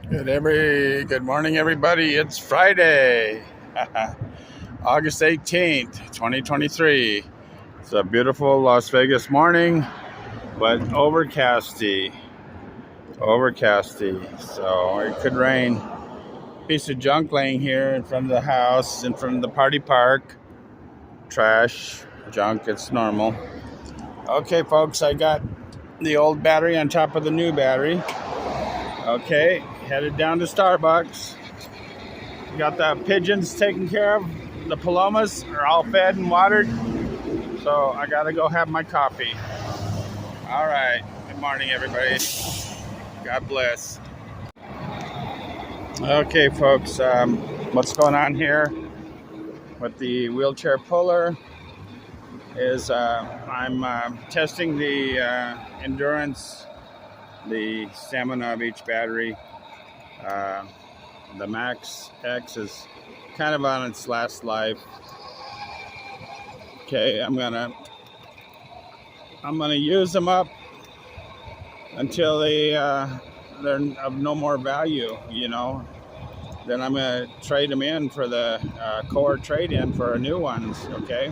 Good morning, everybody. It's Friday, August 18th, 2023. It's a beautiful Las Vegas morning, but overcasty. So it could rain. Piece of junk laying here in front of the house, in front of the party park. Trash, junk, it's normal. Okay, folks, I got the old battery on top of the new battery. Okay, headed down to Starbucks. Got the pigeons taken care of. The palomas are all fed and watered. So I got to go have my coffee. All right. Good morning, everybody. God bless. Okay, folks. What's going on here with the wheelchair puller is I'm testing the endurance, the stamina of each battery. Uh, the Max X is kind of on its last life. Okay, I'm gonna use them up until they're of no more value. Then I'm gonna trade them in for the core trade-in for new ones. Okay,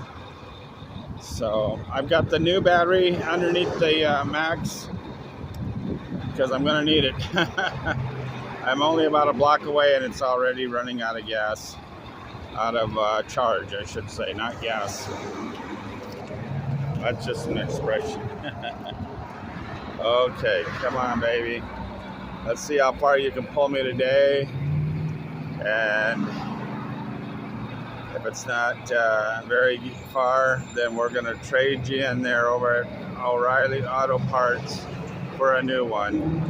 so I've got the new battery underneath the Max because I'm gonna need it. I'm only about a block away and it's already running out of gas, out of charge, I should say, not gas. That's just an expression. Okay, come on, baby. Let's see how far you can pull me today. And if it's not very far, then we're going to trade you in there over at O'Reilly Auto Parts for a new one.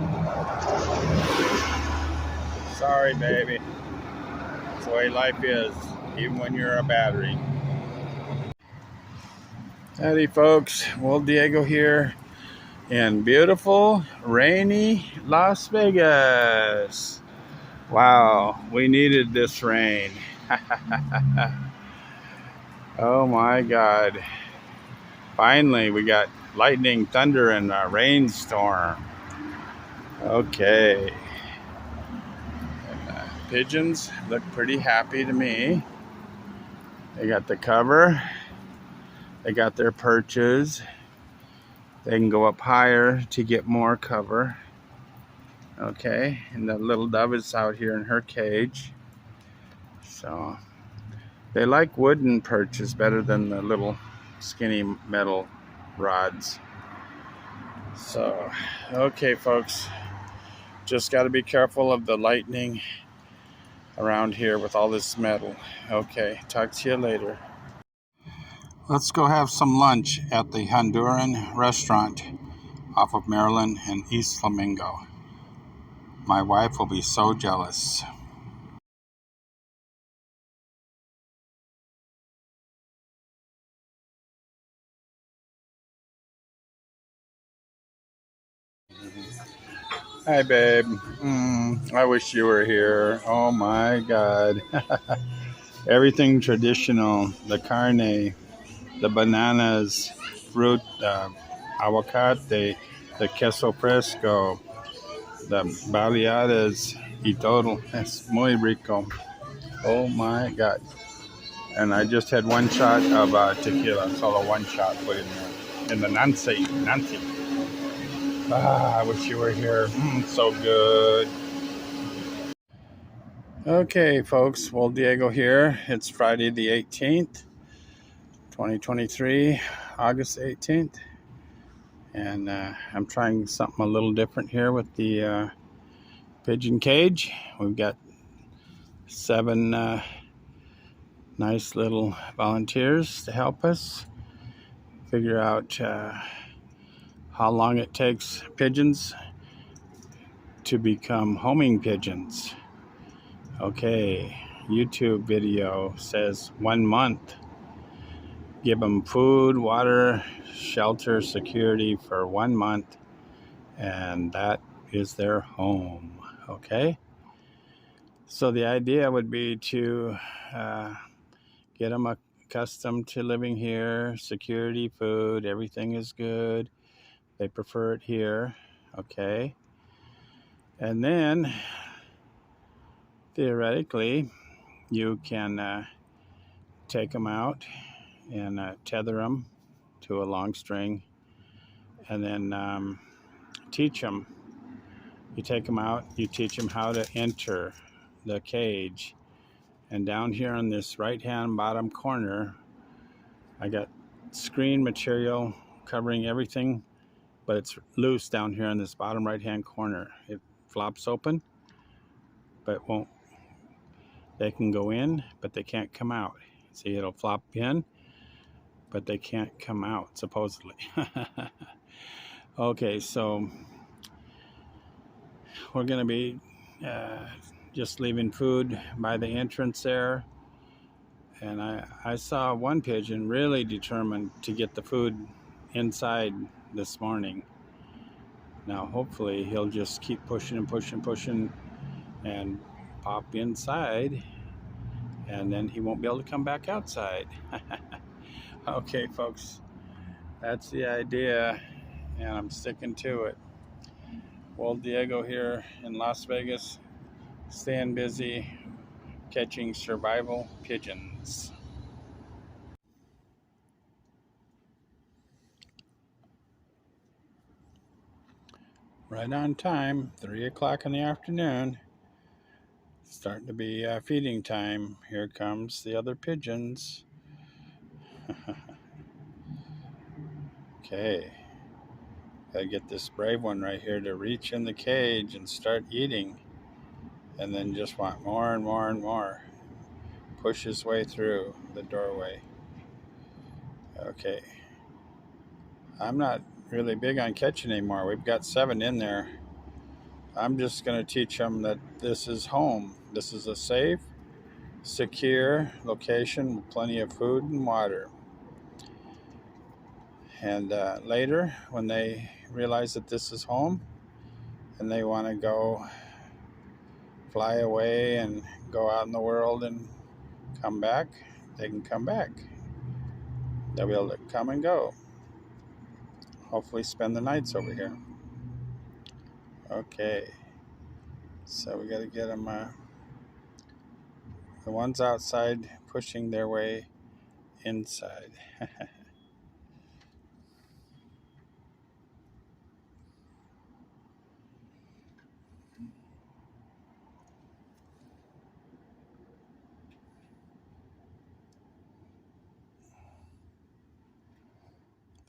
Sorry, baby. It's the way life is, even when you're a battery. Howdy, folks. Will Diego here in beautiful, rainy Las Vegas. Wow, we needed this rain. Oh my God. Finally, we got lightning, thunder, and a rainstorm. Okay. Pigeons look pretty happy to me. They got the cover. They got their perches. They can go up higher to get more cover. Okay, and the little dove is out here in her cage. So they like wooden perches better than the little skinny metal rods. So, okay, folks, just got to be careful of the lightning around here with all this metal. Okay, talk to you later. Let's go have some lunch at the Honduran restaurant off of Maryland and East Flamingo. My wife will be so jealous. Hi, babe. I wish you were here. Oh my God. Everything traditional, the carne, the bananas, fruit, aguacate, the queso fresco, the baleadas y todo. Es muy rico. Oh my God. And I just had one shot of tequila, solo one shot put in there. In the Nancy. I wish you were here. So good. Okay, folks. Well, Diego here. It's Friday the 18th, 2023, August 18th. And I'm trying something a little different here with the pigeon cage. We've got 7 nice little volunteers to help us figure out how long it takes pigeons to become homing pigeons. Okay, YouTube video says 1 month. Give them food, water, shelter, security for 1 month, and that is their home. Okay, so the idea would be to get them accustomed to living here, security, food, everything is good. They prefer it here. Okay, and then theoretically, you can take them out and tether them to a long string, and then teach them. You take them out, you teach them how to enter the cage. And down here on this right-hand bottom corner, I got screen material covering everything, but it's loose down here in this bottom right-hand corner. It flops open, but won't. They can go in, but they can't come out. See, it'll flop in, but they can't come out, supposedly. Okay, so we're going to be just leaving food by the entrance there. And I saw one pigeon really determined to get the food inside this morning. Now, hopefully, he'll just keep pushing and pushing and pushing and pop inside, and then he won't be able to come back outside. Okay, folks, that's the idea, and I'm sticking to it. Old Diego here in Las Vegas, staying busy catching survival pigeons. Right on time, 3 o'clock in the afternoon. Starting to be feeding time. Here comes the other pigeons. Okay. Gotta get this brave one right here to reach in the cage and start eating. And then just want more and more and more. Push his way through the doorway. Okay. I'm not really big on catching anymore. We've got 7 in there. I'm just going to teach them that this is home. This is a safe, secure location with plenty of food and water. And later, when they realize that this is home and they want to go fly away and go out in the world and come back, they can come back. They'll be able to come and go. Hopefully spend the nights over here. Okay. So we got to get them, the ones outside pushing their way inside.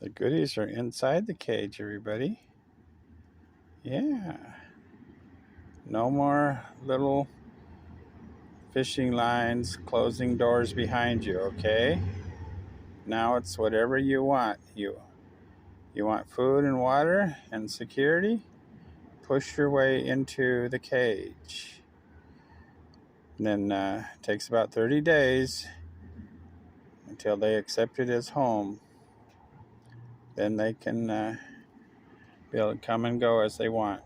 The goodies are inside the cage, everybody. Yeah. No more little fishing lines closing doors behind you, okay? Now it's whatever you want. You want food and water and security? Push your way into the cage. And then it takes about 30 days until they accept it as home. Then they can be able to come and go as they want.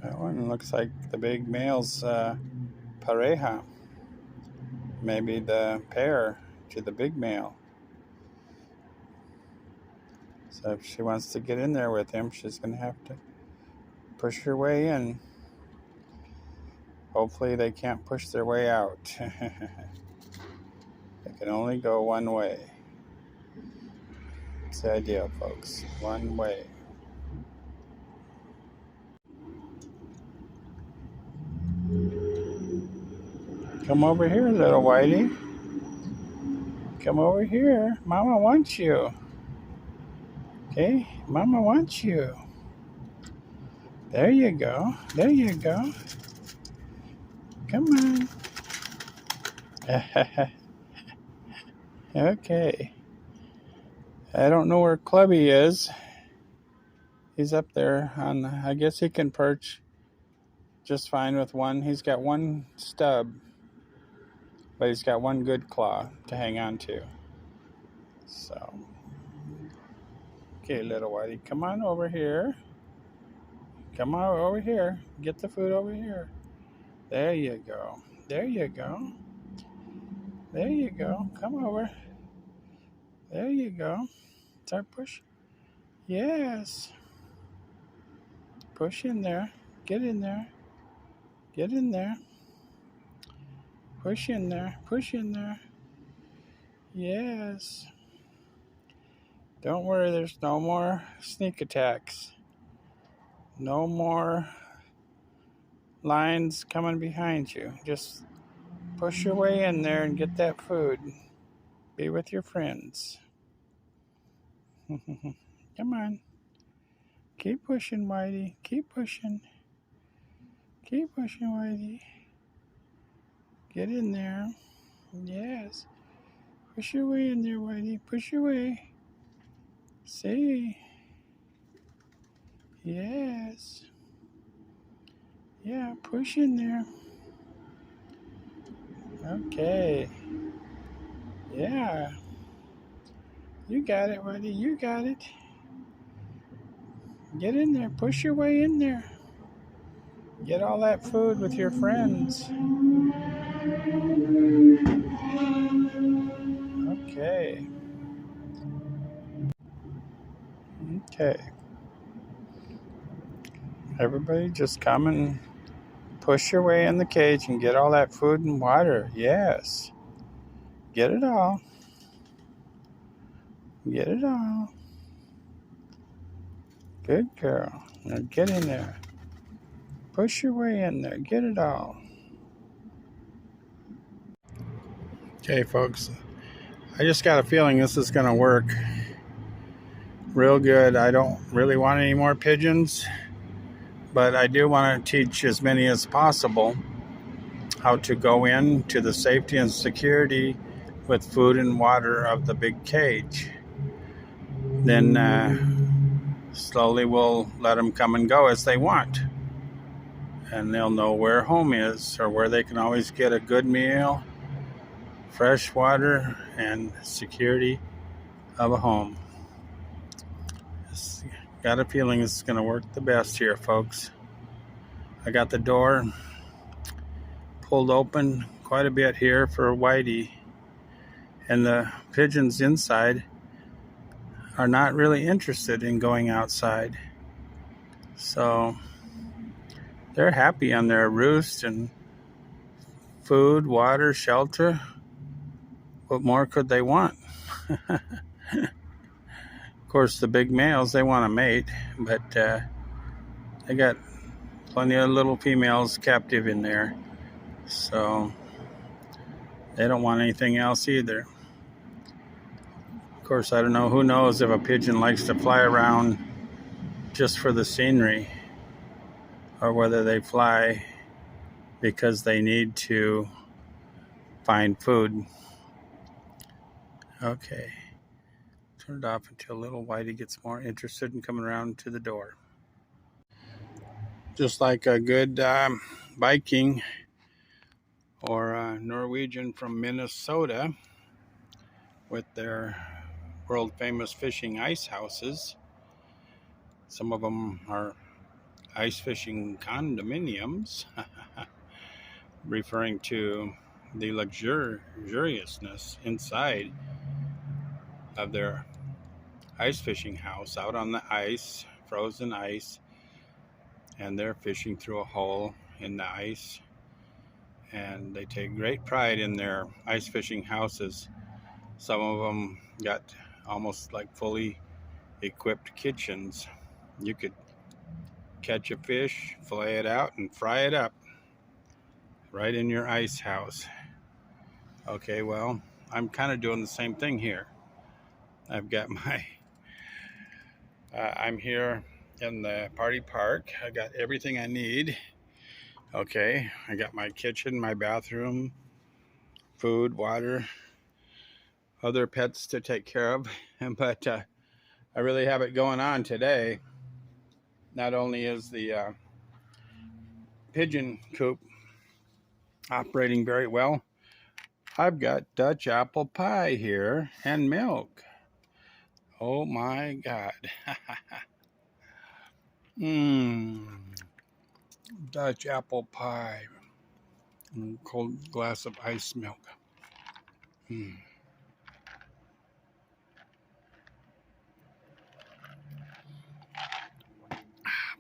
That one looks like the big male's pareja. Maybe the pair to the big male. So if she wants to get in there with him, she's going to have to push her way in. Hopefully they can't push their way out. They can only go one way. It's the idea, folks. One way. Come over here, little whitey. Come over here. Mama wants you. Okay? Mama wants you. There you go. There you go. Come on. Okay. I don't know where Clubby is. He's up there on, I guess he can perch just fine with one. He's got one stub. but he's got one good claw to hang on to. So, okay, little Whitey, come on over here. Come on over here. Get the food over here. There you go. There you go. There you go. Come over. There you go. Start push. Yes. Push in there. Get in there. Get in there. Push in there. Push in there. Yes. Don't worry, there's no more sneak attacks. No more lines coming behind you. Just push your way in there and get that food. Be with your friends. Come on. Keep pushing, Whitey. Keep pushing. Keep pushing, Whitey. Get in there. Yes. Push your way in there, Whitey. Push your way. See? Yes. Yeah, push in there. Okay. Yeah. You got it, Whitey. You got it. Get in there. Push your way in there. Get all that food with your friends. Okay. Okay. Everybody just come and push your way in the cage and get all that food and water. Yes. Get it all. Get it all. Good girl. Now get in there. Push your way in there. Get it all. Okay, folks. I just got a feeling this is going to work real good. I don't really want any more pigeons, but I do want to teach as many as possible how to go in to the safety and security with food and water of the big cage. Then slowly we'll let them come and go as they want. And they'll know where home is, or where they can always get a good meal, fresh water, and security of a home. Just got a feeling this is going to work the best here, folks. I got the door pulled open quite a bit here for Whitey, and the pigeons inside are not really interested in going outside. So they're happy on their roost and food, water, shelter. What more could they want? Of course, the big males, they want to mate, but they got plenty of little females captive in there. So they don't want anything else either. Of course, I don't know, who knows if a pigeon likes to fly around just for the scenery, or whether they fly because they need to find food. Okay. Turn it off until little Whitey gets more interested in coming around to the door. Just like a good Viking or Norwegian from Minnesota with their world famous fishing ice houses. Some of them are ice fishing condominiums, referring to the luxuriousness inside of their ice fishing house, out on the ice, frozen ice, and they're fishing through a hole in the ice. And they take great pride in their ice fishing houses. Some of them got almost like fully equipped kitchens. You could catch a fish, fillet it out, and fry it up right in your ice house. Okay, well, I'm kind of doing the same thing here. I've got my, I'm here in the party park. I got everything I need. Okay, I got my kitchen, my bathroom, food, water, other pets to take care of. But I really have it going on today. Not only is the pigeon coop operating very well, I've got Dutch apple pie here and milk. Oh my God. Mmm. Dutch apple pie. And cold glass of ice milk. Mmm.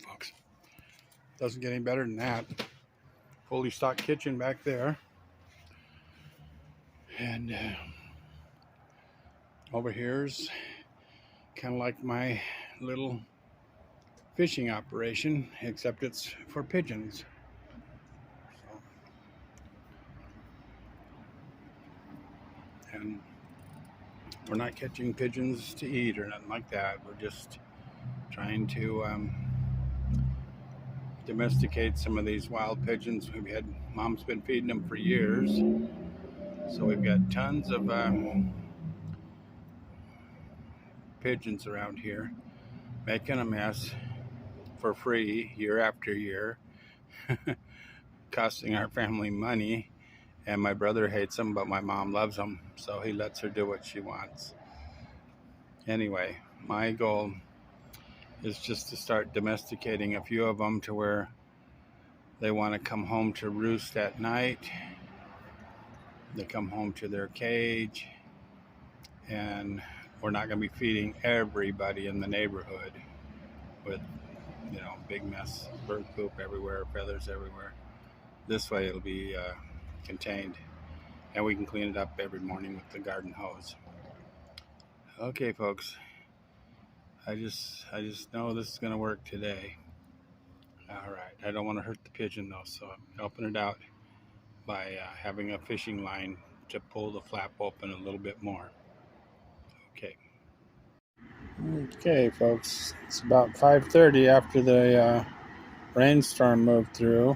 Folks, doesn't get any better than that. Fully stocked kitchen back there. And over here's kind of like my little fishing operation, except it's for pigeons. So, and we're not catching pigeons to eat or nothing like that. We're just trying to domesticate some of these wild pigeons. Mom's been feeding them for years. So we've got tons of pigeons around here making a mess for free year after year, costing our family money. And my brother hates them, but my mom loves them, so he lets her do what she wants. Anyway, my goal is just to start domesticating a few of them to where they want to come home to roost at night. They come home to their cage, and we're not going to be feeding everybody in the neighborhood with, big mess, bird poop everywhere, feathers everywhere. This way it'll be contained, and we can clean it up every morning with the garden hose. Okay, folks, I just know this is going to work today. All right, I don't want to hurt the pigeon though, so I'm helping it out by having a fishing line to pull the flap open a little bit more. Okay. Okay, folks, it's about 5:30 after the rainstorm moved through.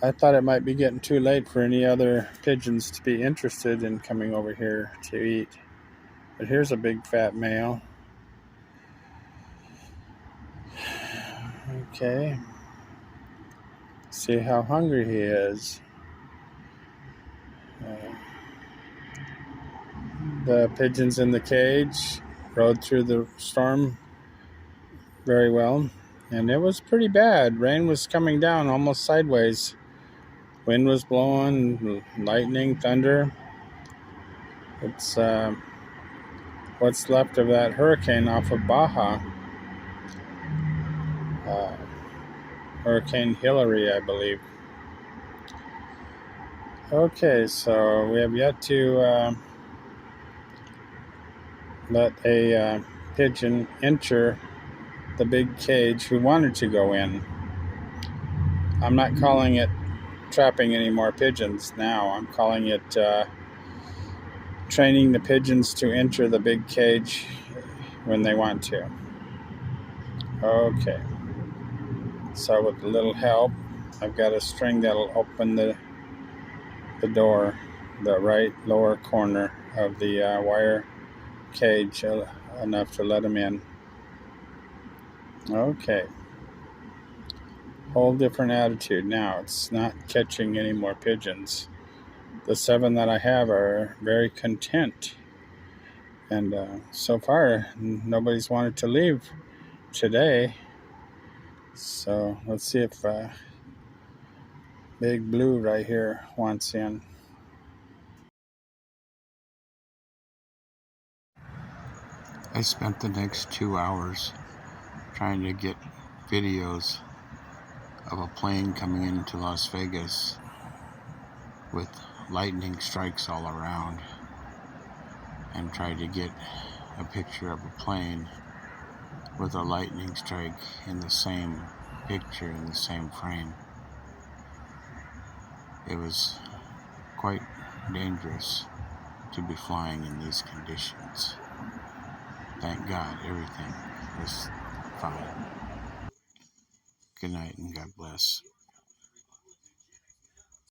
I thought it might be getting too late for any other pigeons to be interested in coming over here to eat. But here's a big fat male. Okay. See how hungry he is. The pigeons in the cage rode through the storm very well. And it was pretty bad. Rain was coming down almost sideways. Wind was blowing, lightning, thunder. It's what's left of that hurricane off of Baja. Hurricane Hillary, I believe. Okay, so we have yet to let a pigeon enter the big cage who wanted to go in. I'm not calling it trapping any more pigeons now. I'm calling it training the pigeons to enter the big cage when they want to. Okay. So with a little help, I've got a string that'll open the door, the right lower corner of the wire cage, enough to let them in. Okay. Whole different attitude now. It's not catching any more pigeons. The 7 that I have are very content. And so far, nobody's wanted to leave today. So let's see if Big Blue right here wants in. I spent the next 2 hours trying to get videos of a plane coming into Las Vegas with lightning strikes all around, and tried to get a picture of a plane with a lightning strike in the same picture, in the same frame. It was quite dangerous to be flying in these conditions. Thank God everything was fine. Good night and God bless.